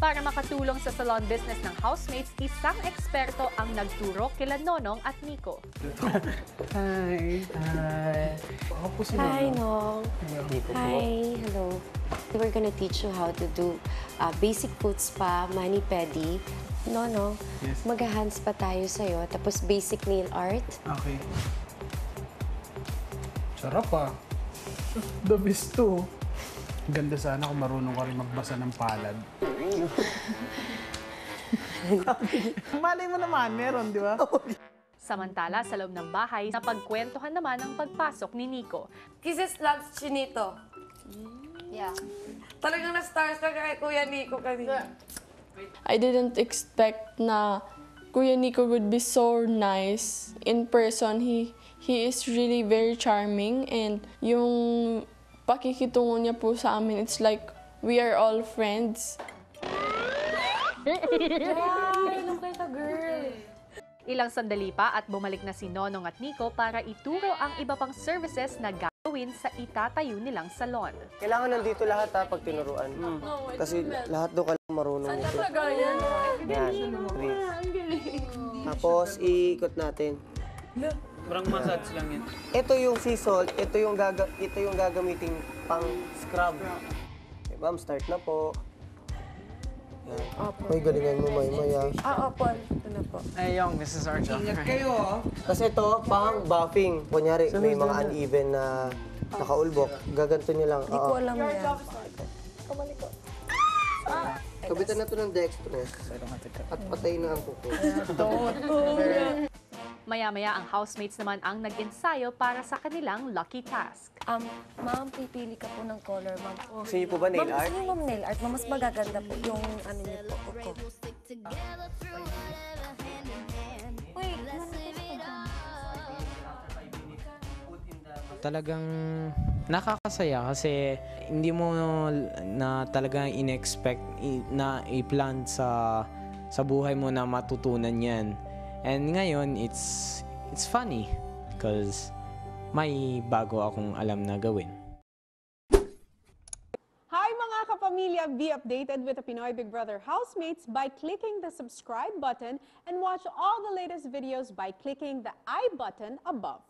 Para makatulong sa salon business ng housemates, isang eksperto ang nagturo kila Nonong at Nico. Hi. Hi. Ako po si Hi, Nonong. Nong. Hi. Hello. We're gonna teach you how to do basic foot spa, mani-pedi. Nonong, Yes. mag-hands pa tayo sa'yo. Tapos basic nail art. Okay. Sarap ah. The best to. Ganda sana kung marunong ka rin magbasa ng palad. Malay mo naman, meron, di ba? Samantala, sa loob ng bahay, napagkwentuhan naman ang pagpasok ni Nico. Kisses loves Chinito. Yeah. Talagang na-starstruck kay Kuya Nico kanina. I didn't expect na Kuya Nico would be so nice. In person, he is really very charming, and yung pakikitungo niya po sa amin, it's like we are all friends. Ilang sandali pa at bumalik na si Nonong at Nico para ituro ang iba pang services na gagawin sa itatayo nilang salon. Kailangan nandito lahat ha, pag tinuruan. Kasi lahat doon ka lang marunong nito. Yan, breathe. Tapos, iikot natin. Parang massage lang yan. Ito yung sea salt, ito yung gagamitin pang scrub. Okay, ma'am, start na po. Yan. May galingan mo, Maymaya. Opo. Ito na po. Hey, Young, this is our job. Ingat kayo, Kasi ito, pang buffing. Kunyari, may mga uneven na nakaulbok. Gaganto nyo lang. Hindi ko alam yan. Kabitan na ito ng dextrose. At patayin na ang kuko. Maya-maya ang housemates naman ang nag-ensayo para sa kanilang lucky task. Ma'am, pipili ka po ng color, ma'am. Gusto niyo po ba nail Ma'am, art? gusto niyo ma'am nail art? Ma'am, mas magaganda po yung ano niyo po. Talagang nakakasaya kasi hindi mo na talagang in-expect na i-plan sa buhay mo na matutunan yan. And ngayon, it's funny because may bago akong alam na gawin. Hi mga kapamilya! Be updated with the Pinoy Big Brother housemates by clicking the subscribe button and watch all the latest videos by clicking the I button above.